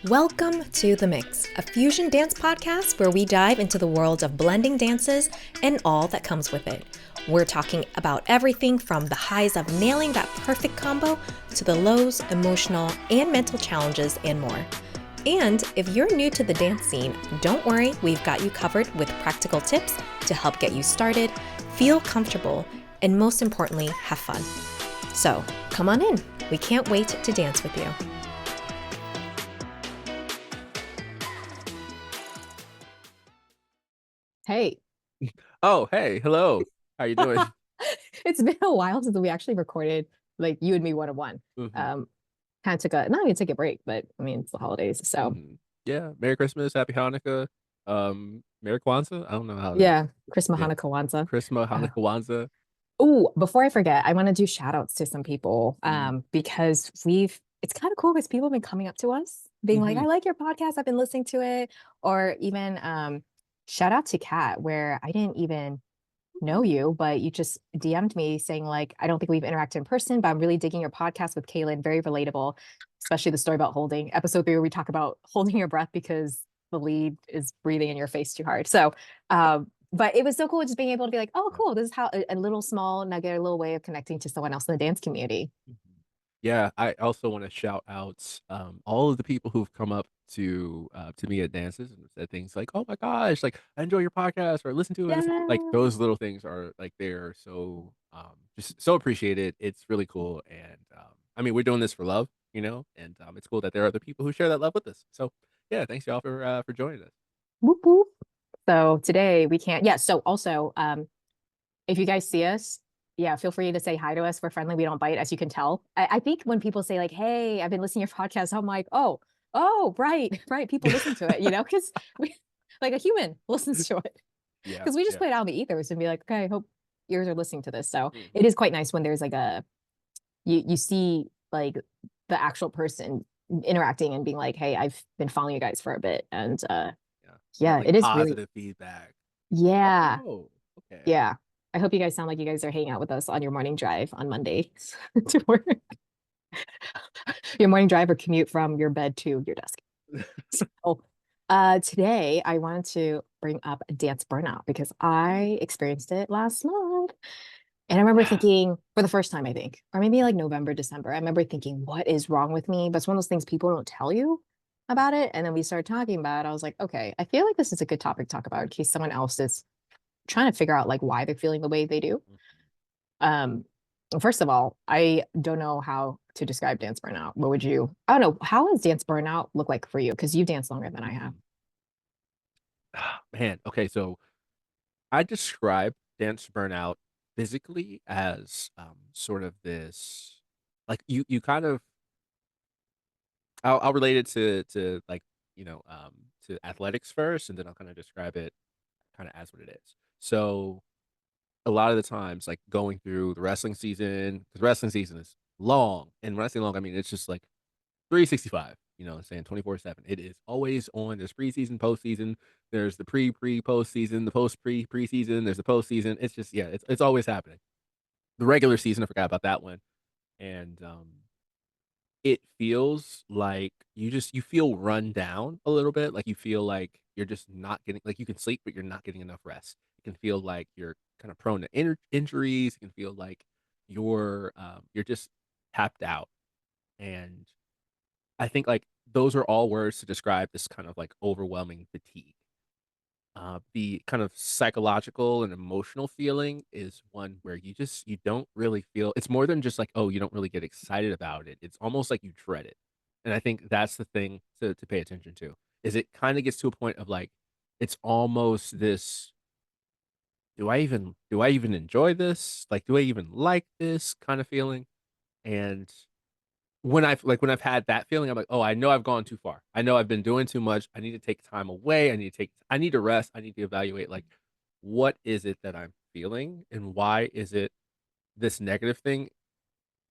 Welcome to The Mix, a fusion dance podcast where we dive into the world of blending dances and all that comes with it. We're talking about everything from the highs of nailing that perfect combo to the lows, emotional, and mental challenges and more. And if you're new to the dance scene, don't worry, we've got you covered with practical tips to help get you started, feel comfortable, and most importantly, have fun. So come on in. We can't wait to dance with you. Hey, Oh, hey, hello. How you doing? it's been a while since we actually recorded like you and me one-on-one. hmm Um, kind of took a not even took a break, but I mean it's the holidays. So Yeah, Merry Christmas, Happy Hanukkah, Merry Kwanzaa. I don't know how to. yeah, Christmas, Yeah, Hanukkah, Kwanzaa. Christmas, Hanukkah, Kwanzaa. Oh, before I forget, I want to do shout outs to some people Mm. because it's kind of cool because people have been coming up to us being like, hmm I like your podcast, I've been listening to it. Or even shout out to Kat, where I didn't even know you, but you just DM'd me saying like, I don't think we've interacted in person, but I'm really digging your podcast with Kaylin. Very relatable, especially the story about holding. Episode 3, where we talk about holding your breath because the lead is breathing in your face too hard. So, but it was so cool just being able to be like, oh, Yeah. cool. This is how a little small nugget, a little way of connecting to someone else in the dance community. Mhm. Yeah, I also want to shout out all of the people who've come up to me at dances and said things like, "Oh my gosh, like I enjoy your podcast or listen to it." Like Yeah. those little things are like they're so just so appreciated. It's really cool, and I mean we're doing this for love, and it's cool that there are other people who share that love with us. So yeah, thanks y'all for joining us. Whoop, whoop. So today we can't, yeah. So also, if you guys see us, yeah, feel free to say hi to us. We're friendly. We don't bite, as you can tell. I think when people say like, "Hey, I've been listening to your podcast," I'm like, "Oh, right, right." People listen to it, because we, like a human listens to it, Yeah, because we just yeah. put it out in the ethers and be like, "Okay, I hope ears are listening to this." So it Mhm. is quite nice when there's like you see like the actual person interacting and being like, "Hey, I've been following you guys for a bit," and Yeah. Yeah, yeah, like it is really, positive feedback. yeah. Oh, okay. Yeah. I hope you guys sound like you guys are hanging out with us on your morning drive on Monday to work. Your morning drive or commute from your bed to your desk. So, today I wanted to bring up dance burnout because I experienced it last month. And I remember Yeah. thinking for the first time, I think, or maybe like November, December, I remember thinking, what is wrong with me? But it's one of those things people don't tell you about it. And then we started talking about it. I was like, okay, I feel like this is a good topic to talk about in case someone else is trying to figure out like why they're feeling the way they do. Um, First of all, I don't know how to describe dance burnout. What would you? I don't know. How does dance burnout look like for you? Because you've danced longer than I have. Mhm. Man, okay, so I describe dance burnout physically as sort of this like you kind of I'll relate it to like, to athletics first and then I'll kind of describe it kind of as what it is. So a lot of the times like going through the wrestling season, because wrestling season is long. And when I say long, I mean it's just like 365, what I'm saying 24/7. It is always on. There's preseason, postseason. There's the postseason, the preseason. There's the postseason. It's just yeah, it's always happening. The regular season, I forgot about that one, and it feels like you feel run down a little bit. Like you feel like you're just not getting like you can sleep, but you're not getting enough rest. It can feel like you're kind of prone to injuries. It can feel like you're just tapped out, and I think like those are all words to describe this kind of like overwhelming fatigue. The kind of psychological and emotional feeling is one where you don't really feel it's more than just like, oh, you don't really get excited about it. It's almost like you dread it. And I think that's the thing to pay attention to is it kind of gets to a point of like it's almost this do I even enjoy this? Like, do I even like this kind of feeling? And when I've had that feeling, I'm like, "Oh, I know I've gone too far. I know I've been doing too much. I need to take time away. I need to rest. I need to evaluate, like, what is it that I'm feeling, and why is it this negative thing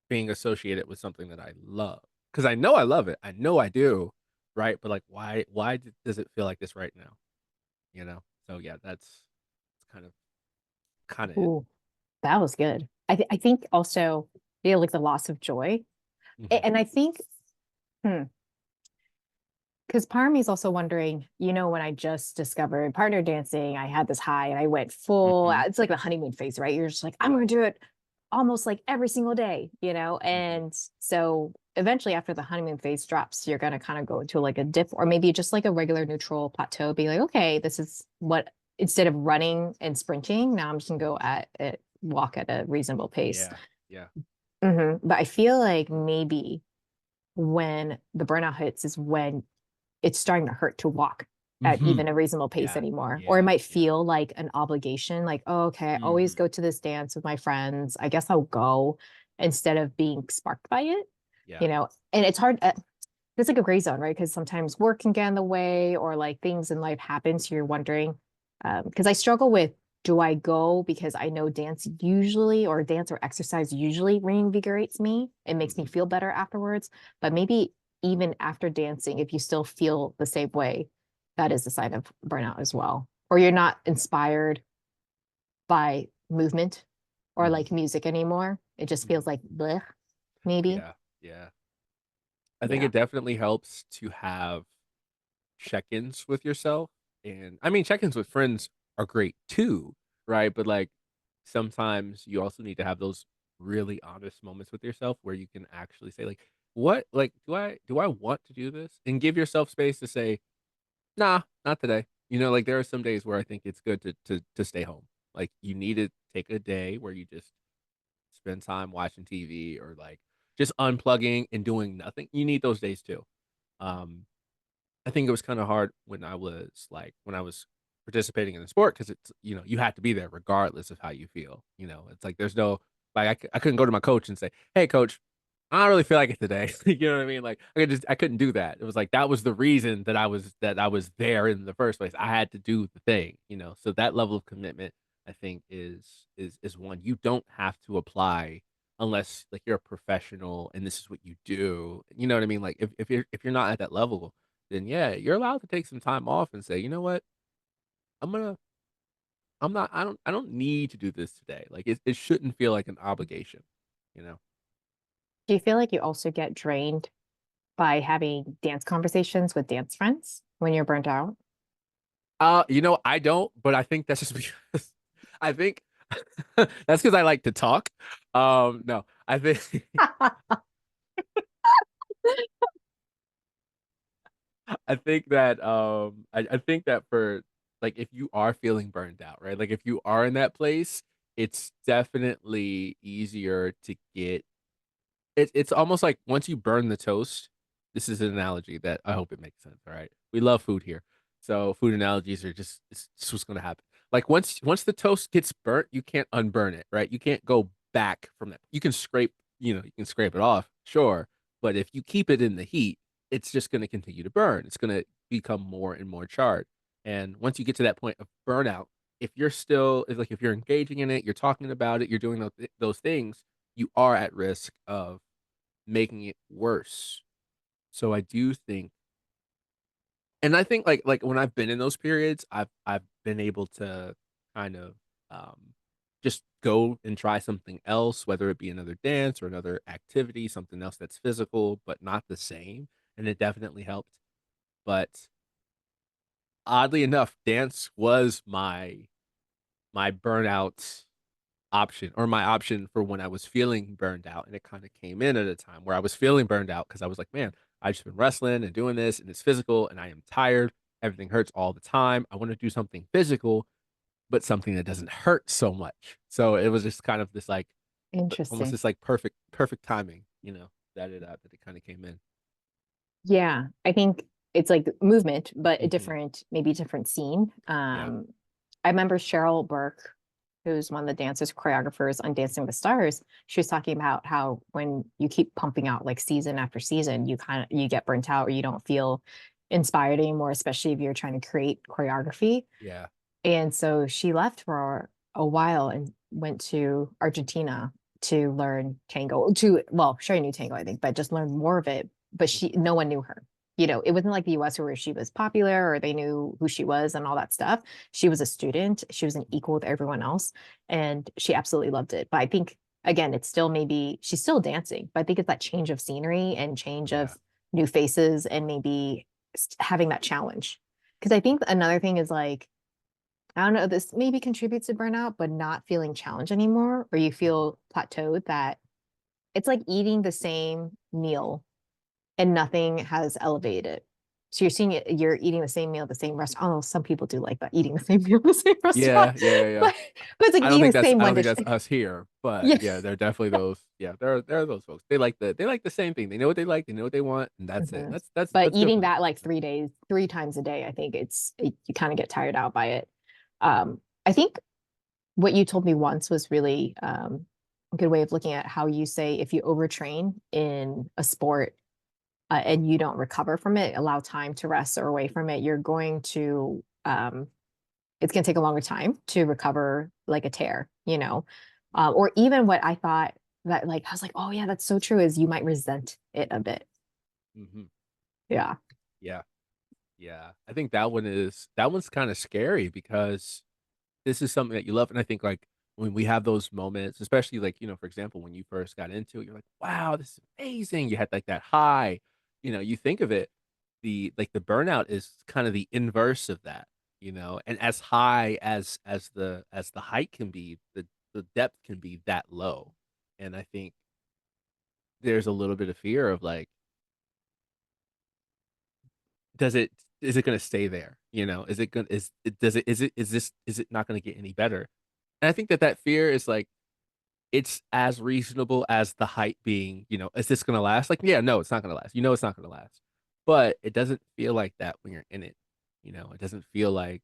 being associated with something that I love? Because I know I love it. I know I do, right? But, like, why does it feel like this right now, you know? So, yeah, that's kinda it. Ooh, that was good. I think also, like the loss of joy. Mhm. And I think, hmm, Because part of me is also wondering, when I just discovered partner dancing, I had this high and I went full, Hmm. it's like the honeymoon phase, right? You're just like, I'm going to do it almost like every single day, Hmm. And so eventually after the honeymoon phase drops, you're going to kind of go into like a dip or maybe just like a regular neutral plateau, be like, okay, this is what, instead of running and sprinting, now I'm just going to go at it, walk at a reasonable pace. Yeah. Yeah. But I feel like maybe when the burnout hits is when it's starting to hurt to walk at Hmm. even a reasonable pace Yeah. anymore. Or it Yeah. might Yeah. feel like an obligation, like, oh, okay, I always Hmm. go to this dance with my friends. I guess I'll go instead of being sparked by it, Yeah. And it's hard. It's like a gray zone, right? Because sometimes work can get in the way or like things in life happen. So you're wondering, because I struggle with, do I go because I know dance usually or dance or exercise usually reinvigorates me. It makes me Hmm. feel better afterwards. But maybe even after dancing, if you still feel the same way, that is a sign of burnout as well. Or you're not Yeah. inspired by movement or Hmm. like music anymore. It just feels Hmm. like bleh, maybe. Yeah. Yeah. I think Yeah. it definitely helps to have check-ins with yourself. And I mean, check-ins with friends are great too, right? But like sometimes you also need to have those really honest moments with yourself where you can actually say like, what like do I want to do this? And give yourself space to say, nah, not today. Like there are some days where I think it's good to stay home. Like you need to take a day where you just spend time watching TV or like just unplugging and doing nothing. You need those days too. Um, I think it was kind of hard when I was participating in the sport because it's you have to be there regardless of how you feel. It's like there's no like I couldn't go to my coach and say, "Hey, coach, I don't really feel like it today." You know what I mean? Like I couldn't do that. It was like that was the reason that I was there in the first place. I had to do the thing. So that level of commitment I think is one you don't have to apply unless like you're a professional and this is what you do. You know what I mean? Like if you're not at that level, then yeah, you're allowed to take some time off and say, "You know what? I'm gonna I'm not I don't need to do this today." Like it shouldn't feel like an obligation, you know? Do you feel like you also get drained by having dance conversations with dance friends when you're burnt out? I don't, but I think that's just because I think that's because I like to talk. No, I think I think that for like if you are feeling burned out, right? Like if you are in that place, it's definitely easier to get it's almost like once you burn the toast, this is an analogy that I hope it makes sense, all right? We love food here. So food analogies are just it's just what's gonna happen. Like once the toast gets burnt, you can't unburn it, right? You can't go back from that. You can scrape it off, sure. But if you keep it in the heat, it's just gonna continue to burn. It's gonna become more and more charred. And once you get to that point of burnout, if you're engaging in it, you're talking about it, you're doing those things, you are at risk of making it worse. So I do think and I think like when I've been in those periods, I've been able to kind of just go and try something else, whether it be another dance or another activity, something else that's physical but not the same, and it definitely helped. But oddly enough, dance was my burnout option or my option for when I was feeling burned out. And it kind of came in at a time where I was feeling burned out because I was like, man, I've just been wrestling and doing this and it's physical and I am tired. Everything hurts all the time. I want to do something physical, but something that doesn't hurt so much. So it was just kind of this like almost Interesting. this like perfect timing, that it kind of came in. Yeah, I think it's like movement, but a Hmm. different, maybe different scene. Yeah. I remember Cheryl Burke, who's one of the dancers, choreographers on Dancing with the Stars. She was talking about how when you keep pumping out like season after season, you get burnt out or you don't feel inspired anymore, especially if you're trying to create choreography. Yeah. And so she left for a while and went to Argentina to learn tango. Well, she already knew tango, I think, but just learn more of it. But no one knew her. It wasn't like the US where she was popular or they knew who she was and all that stuff. She was a student. She was an equal with everyone else. And she absolutely loved it. But I think again, it's still maybe she's still dancing, but I think it's that change of scenery and change Yeah. of new faces and maybe having that challenge. Because I think another thing is like, I don't know, this maybe contributes to burnout, but not feeling challenged anymore, or you feel plateaued, that it's like eating the same meal and nothing has elevated. So you're seeing it, you're eating the same meal at the same restaurant. Oh, some people do like that, eating the same meal at the same restaurant. Yeah, yeah, yeah, yeah. But it's like eating the same I one don't think dish. that's us here, Yeah. but yeah, there are definitely those. Yeah, there are those folks. They like the same thing. They know what they like, they know what they want, and that's it. Mhm. But That's good for eating them. that like 3 days, 3 times a day, I think you kind of get tired out by it. I think what you told me once was really a good way of looking at how you say if you overtrain in a sport and you don't recover from it, allow time to rest or away from it, you're going to it's going to take a longer time to recover like a tear, or even what I thought that like I was like, oh yeah, that's so true, is you might resent it a bit. Hmm. Yeah. Yeah, yeah. I think that one's kind of scary because this is something that you love, and I think like when we have those moments, especially like for example, when you first got into it, you're like, "Wow, this is amazing!" You had like that high. You think of it, the burnout is kind of the inverse of that. And as high as the height can be, the depth can be that low, and I think there's a little bit of fear of like, does it is it going to stay there? Is it going is it does it is it not going to get any better? And I think that fear is like, it's as reasonable as the height being, is this gonna last? Like, yeah, no, it's not gonna last. It's not gonna last. But it doesn't feel like that when you're in it. It doesn't feel like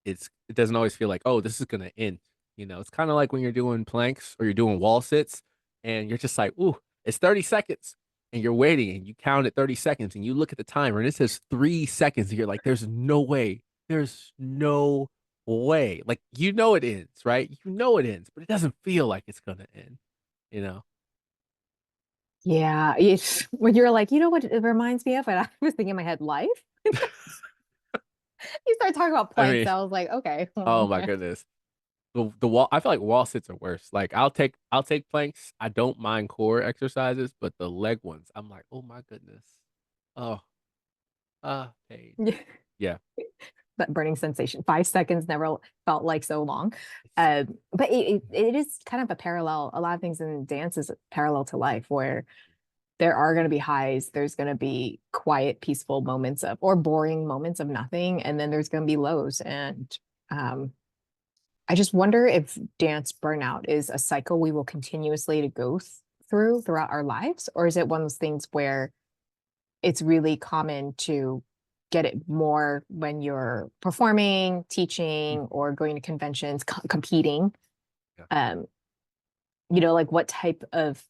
it doesn't always feel like, oh, this is gonna end. It's kind of like when you're doing planks or you're doing wall sits and you're just like, ooh, it's 30 seconds. And you're waiting and you count at 30 seconds and you look at the timer and it says 3 seconds. And you're like, there's no way. There's no way. Like, it ends, right? It ends, but it doesn't feel like it's gonna end, you know? Yeah. It's when you're like, you know what it reminds me of? And I was thinking in my head, life. You start talking about I planks. mean, I was like, okay. oh my goodness. The wall, I feel like wall sits are worse. Like, I'll take planks. I don't mind core exercises, but the leg ones, I'm like, oh my goodness. Oh, pain. Yeah. Yeah. That burning sensation. 5 seconds never felt like so long. It's, But it is kind of a parallel. A lot of things in dance is parallel to life, where there are going to be highs, there's going to be quiet, peaceful moments of, or boring moments of nothing, and then there's going to be lows. And um, I just wonder if dance burnout is a cycle we will continuously to go through throughout our lives, or is it one of those things where it's really common to get it more when you're performing, teaching, mhm, or going to conventions, competing. yeah. Um, like what type of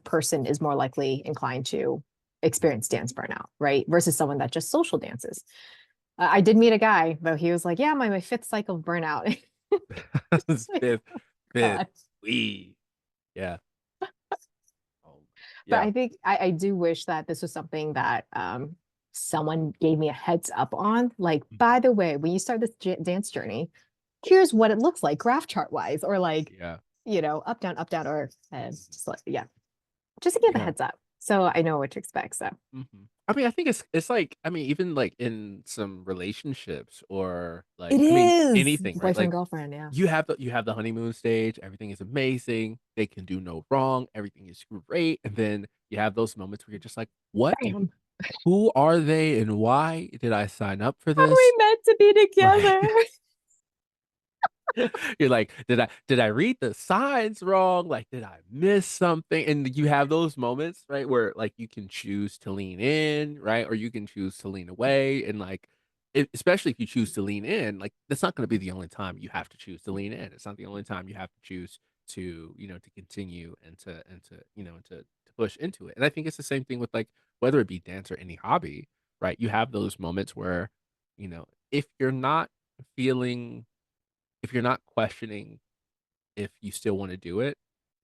person is more likely inclined to experience dance burnout, right? Versus someone that just social dances. I did meet a guy, though he was like, yeah, my fifth cycle of burnout. It's like, Fifth, oh fifth, God. we, yeah. Oh, But yeah. I think I do wish that this was something that someone gave me a heads up on. Like, Mhm. by the way, when you start this dance journey, here's what it looks like graph chart wise, or like, Yeah. up, down, or Mhm. just like, yeah, just to give a Yeah. heads up. So I know what to expect. So Mhm. I mean, I think it's like, I mean, even like in some relationships or it like, I mean, is anything, right? boyfriend, Like, girlfriend. Yeah. you have the honeymoon stage, everything is amazing, they can do no wrong, everything is great, and then you have those moments where you're just like, "What? Bam. Who are they and why did I sign up for Are we this?" meant to be Like, together? you're like, did I read the signs wrong? Like, did I miss something? And you have those moments, right, where like you can choose to lean in, right? Or you can choose to lean away. And like, especially if you choose to lean in, like that's not going to be the only time you have to choose to lean in. It's not the only time you have to choose to, to continue and to push into it. And I think it's the same thing with like whether it be dance or any hobby, right? You have those moments where, if you're not feeling if you're not questioning if you still wanna do it,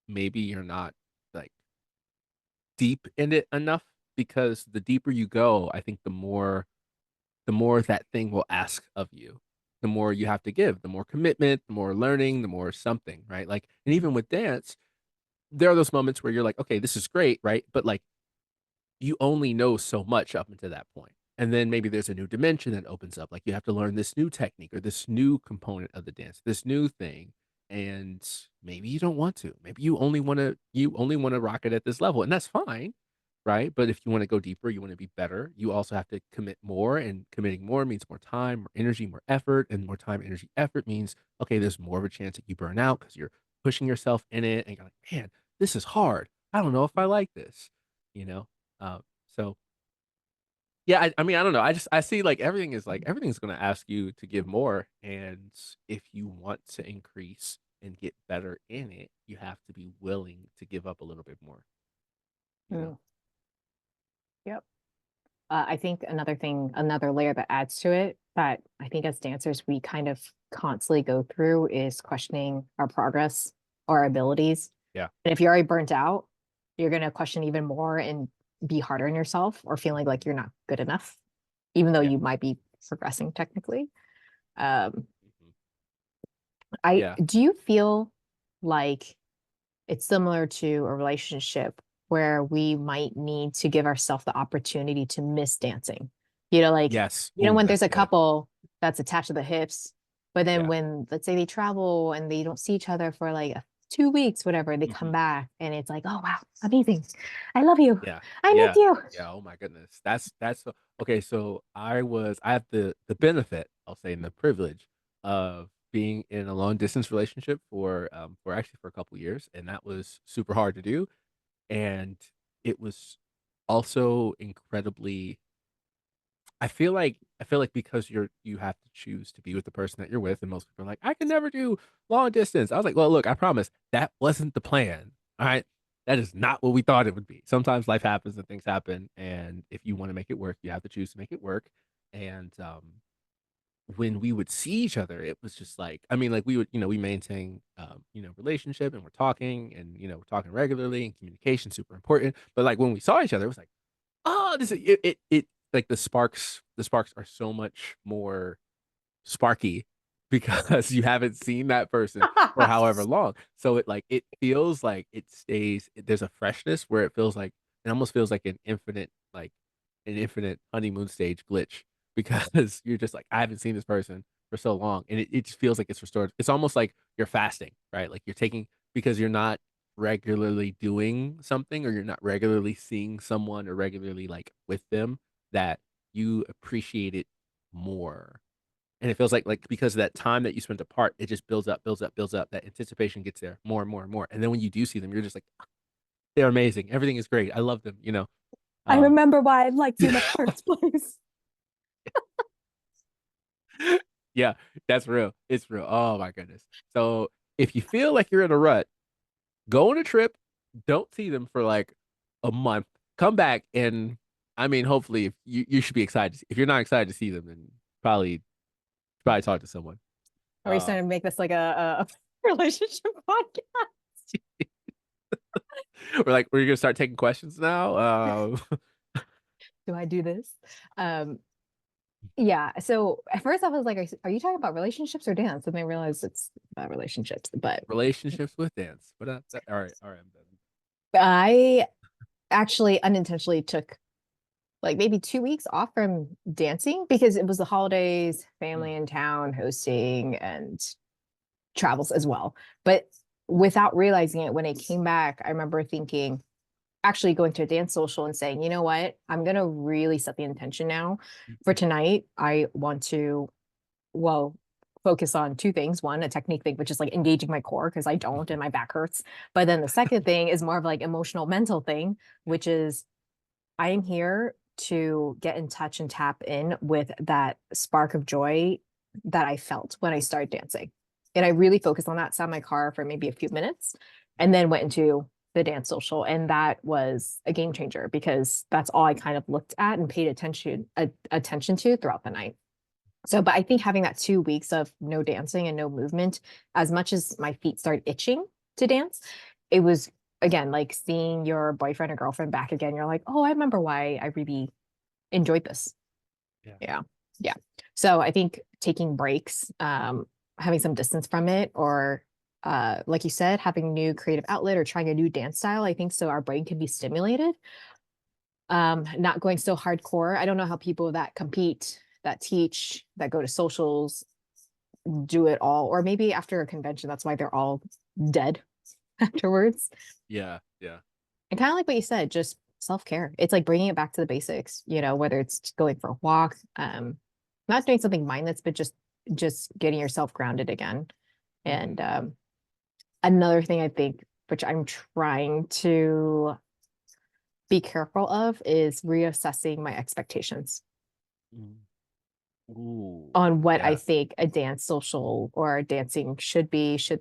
maybe you're not, like, deep in it enough, because the deeper you go, I think the more that thing will ask of you. The more you have to give, the more commitment, the more learning, the more something, right? Like, and even with dance, there are those moments where you're like, "Okay, this is great," right? But, like, you only know so much up until that point. And then maybe there's a new dimension that opens up. Like you have to learn this new technique or this new component of the dance, this new thing. And maybe you don't want to. Maybe you only want to rock it at this level. And that's fine. Right. But if you want to go deeper, you want to be better, you also have to commit more. And committing more means more time, more energy, more effort. And more time, energy, effort means, okay, there's more of a chance that you burn out because you're pushing yourself in it and you're like, man, this is hard. I don't know if I like this, you know? So yeah, I mean, I don't know. I see like everything is like everything's gonna ask you to give more. And if you want to increase and get better in it, you have to be willing to give up a little bit more, you know? Mm, yep. I think another layer that adds to it that I think as dancers we kind of constantly go through is questioning our progress, our abilities. Yeah. And if you're already burnt out, you're going to question even more and be harder on yourself or feeling like you're not good enough, even though Yeah. you might be progressing technically. Um, Mhm. I Yeah. do you feel like it's similar to a relationship where we might need to give ourselves the opportunity to miss dancing. Like, Yes. Ooh, when there's that's a good. couple that's attached to the hips, but then Yeah. when, let's say they travel and they don't see each other for like 2 weeks, whatever, they come Mhm. back and it's like, oh, wow, amazing. I love you. Yeah. I miss Yeah. you. Yeah, oh my goodness. That's so okay, so I have the benefit, I'll say, and the privilege of being in a long distance relationship for actually for a couple years, and that was super hard to do, and it was also incredibly I feel like because you have to choose to be with the person that you're with, and most people are like, "I can never do long distance." I was like, "Well, look, I promise that wasn't the plan, alright? That is not what we thought it would be." Sometimes life happens and things happen, and if you wanna make it work, you have to choose to make it work, and, when we would see each other, it was just like I mean, like, we maintain, relationship, and we're talking, and, we're talking regularly, and communication super important, but, like, when we saw each other, it was like, oh, this is it like the sparks are so much more sparky because you haven't seen that person for however long. So it feels like it stays there's a freshness where it feels like it almost feels like an infinite honeymoon stage glitch because you're just like, I haven't seen this person for so long. And it just feels like it's restored. It's almost like you're fasting, right? Like you're taking because you're not regularly doing something or you're not regularly seeing someone or regularly like with them that you appreciate it more. And it feels like because of that time that you spent apart, it just builds up, builds up, builds up. That anticipation gets there more and more and more. And then when you do see them, you're just like, "Ah, they're amazing. Everything is great. I love them." I Um, remember why I liked you in the first place. yeah, that's real. It's real. Oh my goodness. So if you feel like you're in a rut, go on a trip. Don't see them for like a month. Come back and I mean, hopefully, if you should be excited. If you're not excited to see them, then probably talk to someone. Are we Uh, starting to make this like a relationship podcast? we're like, we're gonna start taking questions now. Do I do this? Um, Yeah. So at first I was like, are you talking about relationships or dance? And I realized it's about relationships. But Relationships with dance. But all right. I'm done. I actually unintentionally took like maybe 2 weeks off from dancing because it was the holidays, family Mm, in town, hosting, and travels as well. But without realizing it, when I came back, I remember thinking, actually going to a dance social and saying, you know what, I'm going to really set the intention now for mhm. tonight. I want to well, focus on two things. One, a technique thing, which is like engaging my core because I don't and my back hurts. But then the second thing is more of like emotional mental thing, Yeah. which is I am here to get in touch and tap in with that spark of joy that I felt when I started dancing. And I really focused on that, sat in my car for maybe a few minutes, and then went into the dance social. And that was a game changer because that's all I kind of looked at and paid attention to throughout the night. So, but I think having that 2 weeks of no dancing and no movement, as much as my feet started itching to dance, it was again like seeing your boyfriend or girlfriend back again. You're like, oh, I remember why I really enjoyed this. Yeah. Yeah. Yeah. So I think taking breaks, having some distance from it, or like you said, having a new creative outlet or trying a new dance style, I think so our brain can be stimulated Not going so hardcore. I don't know how people that compete, that teach, that go to socials do it all, or maybe after a convention, that's why they're all dead afterwards. Yeah, yeah. And kind of like what you said, just self-care. It's like bringing it back to the basics, whether it's going for a walk, not doing something mindless, but just getting yourself grounded again. And Mhm. another thing I think, which I'm trying to be careful of, is reassessing my expectations Mm. Ooh, on what I yeah, think a dance social or dancing should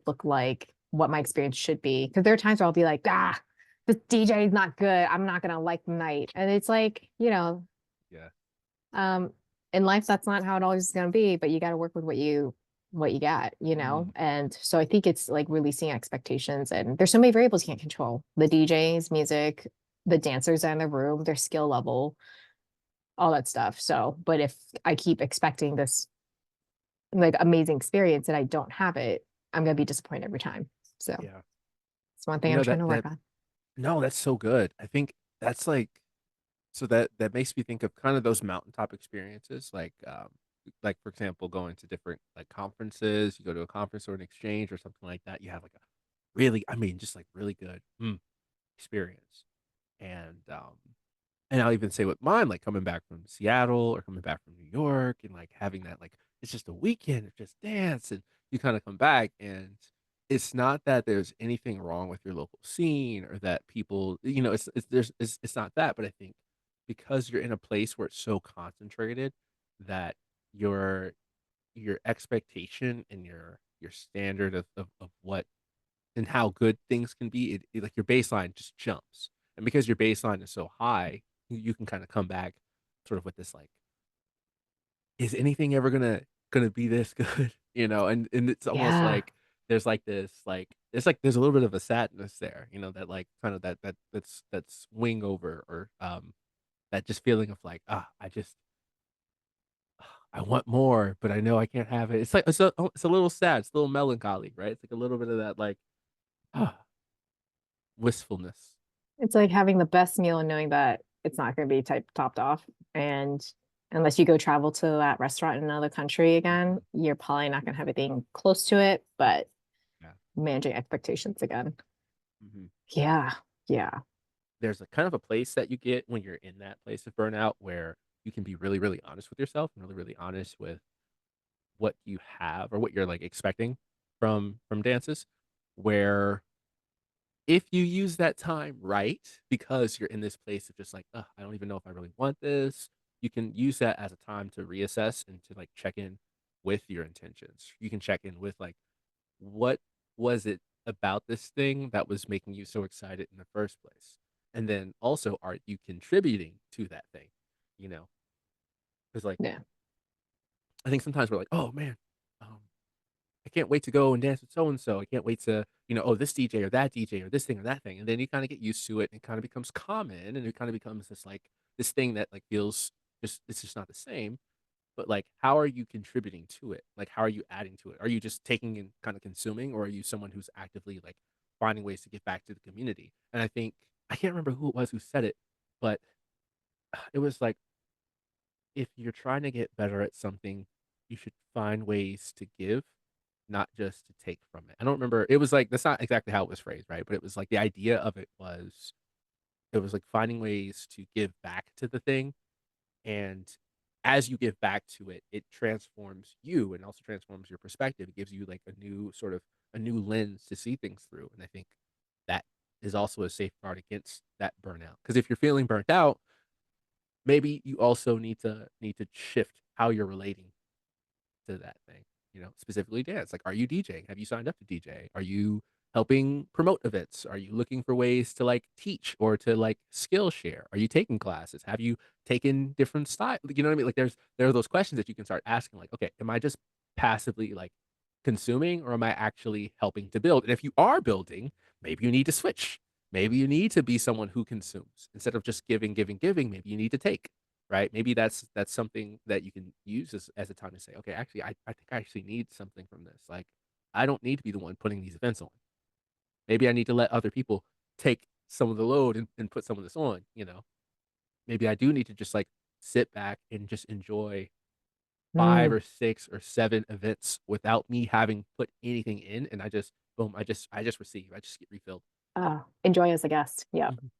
look like, what my experience should be. Because there are times where I'll be like, this DJ is not good. I'm not gonna like the night. And it's like, yeah. um, in life that's not how it always is gonna be, but you gotta work with what you got. Mhm. And so I think it's like releasing expectations, and there's so many variables you can't control. The DJs, music, the dancers in the room, their skill level, all that stuff. So, but if I keep expecting this like amazing experience and I don't have it, I'm gonna be disappointed every time. So Yeah. it's one thing You I'm know, trying to work on. no, that's so good. I think that's like, so that makes me think of kind of those mountaintop experiences, like for example, going to different like conferences. You go to a conference or an exchange or something like that. You have like a really, I mean, just like really good experience. And and I'll even say with mine, like coming back from Seattle or coming back from New York and like having that like it's just a weekend of just dance and you kind of come back and it's not that there's anything wrong with your local scene or that people, it's not that, but I think because you're in a place where it's so concentrated that your your expectation and your standard of what and how good things can be, like your baseline just jumps. And because your baseline is so high, you can kind of come back sort of with this like, is anything ever gonna be this good? And it's almost Yeah. like there's like this like it's like there's a little bit of a sadness there, that like kind of that's swing over or that just feeling of like, I want more, but I know I can't have it. It's like it's a little sad, it's a little melancholy, right? It's like a little bit of that like ah, wistfulness. It's like having the best meal and knowing that it's not gonna be topped off. And unless you go travel to that restaurant in another country again, Mhm. you're probably not gonna have anything close to it, but Yeah. managing expectations again. Mhm. Yeah. Yeah. There's a kind of a place that you get when you're in that place of burnout where you can be really, really honest with yourself and really, really honest with what you have or what you're, like, expecting from dances, where if you use that time right, because you're in this place of just like, "Ugh, I don't even know if I really want this," you can use that as a time to reassess and to, like, check in with your intentions. You can check in with, like, what was it about this thing that was making you so excited in the first place? And then also, are you contributing to that thing? You know, because like Yeah. I think sometimes we're like, oh man, um, I can't wait to go and dance with so and so. I can't wait to, oh, this DJ or that DJ or this thing or that thing. And then you kind of get used to it and it kind of becomes common and it kind of becomes this like this thing that like feels just it's just not the same. But, like, how are you contributing to it? Like, how are you adding to it? Are you just taking and kinda consuming, or are you someone who's actively, like, finding ways to give back to the community? And I think I can't remember who it was who said it, but it was like, if you're trying to get better at something, you should find ways to give, not just to take from it. I don't remember it was like that's not exactly how it was phrased, right? But it was like the idea of it was like finding ways to give back to the thing and as you give back to it, it transforms you and also transforms your perspective. It gives you like a new lens to see things through. And I think that is also a safeguard against that burnout. Because if you're feeling burnt out, maybe you also need to shift how you're relating to that thing, specifically dance. Like, are you DJing? Have you signed up to DJ? Are you helping promote events? Are you looking for ways to like teach or to like skill share? Are you taking classes? Have you taken different style? You know what I mean? Like, there are those questions that you can start asking. Like, okay, am I just passively like consuming, or am I actually helping to build? And if you are building, maybe you need to switch. Maybe you need to be someone who consumes instead of just giving, giving, giving. Maybe you need to take. Right? Maybe that's something that you can use as a time to say, "Okay, actually, I think I actually need something from this." Like, I don't need to be the one putting these events on. Maybe I need to let other people take some of the load and put some of this on, you know? maybe I do need to just like sit back and just enjoy 5 Mm. or 6 or 7 events without me having put anything in, and I just boom, I just receive. I just get refilled. Enjoy as a guest. Yeah. Mhm.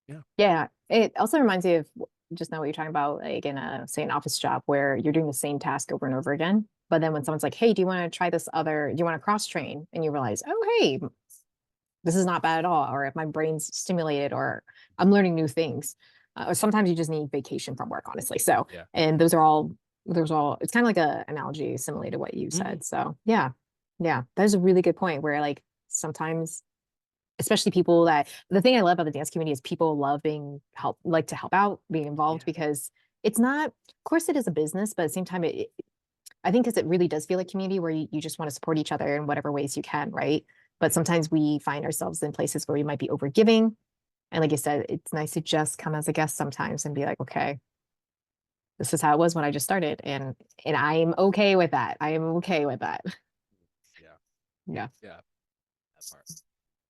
Yeah. Yeah. It also reminds me of just now what you're talking about, like in a, say, an office job where you're doing the same task over and over again. But then when someone's like, hey, do you want to try this other, do you want to cross train? And you realize, oh, hey, this is not bad at all. Or if my brain's stimulated or I'm learning new things. Or sometimes you just need vacation from work, honestly. So, Yeah. and it's kind of like a analogy similar to what you Mhm. said. So yeah. Yeah. That is a really good point where like sometimes especially people that the thing I love about the dance community is people love being help like to help out, being involved Yeah. because it's not, of course it is a business, but at the same time I think because it really does feel like community where you just want to support each other in whatever ways you can, right? But Yeah. sometimes we find ourselves in places where we might be overgiving. And like I said, it's nice to just come as a guest sometimes and be like, okay, this is how it was when I just started. And I'm okay with that. I am okay with that. Yeah. Yeah. Yeah. That part.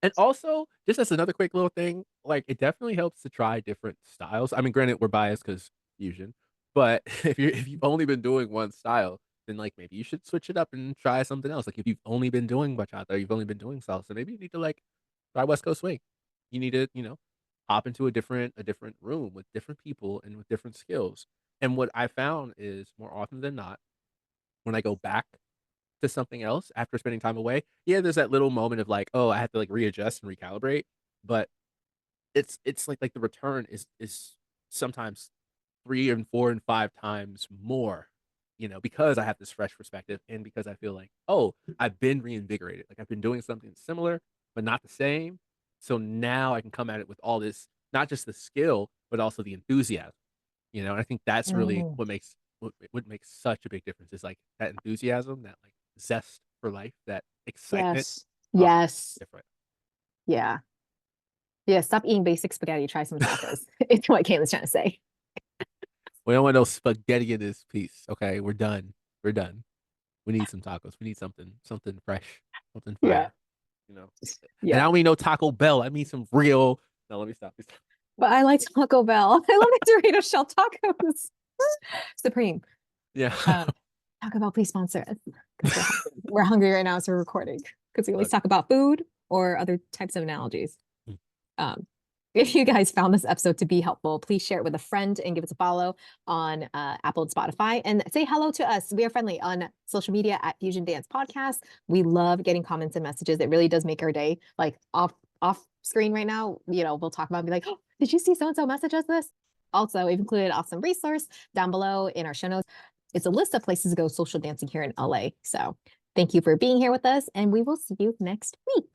And also, just as another quick little thing, like, it definitely helps to try different styles. I mean, granted, we're biased because fusion, but if you've only been doing one style, then, like, maybe you should switch it up and try something else. Like, if you've only been doing bachata, you've only been doing salsa, maybe you need to, like, try West Coast swing. You need to, hop into a different room with different people and with different skills. And what I found is more often than not, when I go back to something else after spending time away, yeah, there's that little moment of like, "Oh, I have to, like, readjust and recalibrate," but it's like the return is sometimes 3 and 4 and 5 times more, because I have this fresh perspective and because I feel like, "Oh, I've been reinvigorated." Like, I've been doing something similar, but not the same, so now I can come at it with all this not just the skill, but also the enthusiasm, and I think that's really Mm, what makes such a big difference is, like, that enthusiasm, that, like, zest for life, that excitement. yes. Oh, Yes. different. Yeah. Yeah. Stop eating basic spaghetti. Try some tacos. It's what Caitlin's trying to say. We don't want no spaghetti in this piece, okay? We're done. We're done. We need some tacos. We need something fresh, something Yeah. fire, you know? And I Yeah. don't mean no Taco Bell. I mean some real. No, let me stop. But I like Taco Bell. I love the Dorito shell tacos. Supreme. Yeah. Um, Taco Bell, please sponsor us because we're hungry right now as we're recording because we always Look. talk about food or other types of analogies. Mm. Um, if you guys found this episode to be helpful, please share it with a friend and give us a follow on Apple and Spotify and say hello to us. We are friendly on social media at Fusion Dance Podcast. We love getting comments and messages. It really does make our day. Like off screen right now, we'll talk about and be like, oh, did you see so and so message us this? Also, we've included an awesome resource down below in our show notes. It's a list of places to go social dancing here in LA. So thank you for being here with us, and we will see you next week.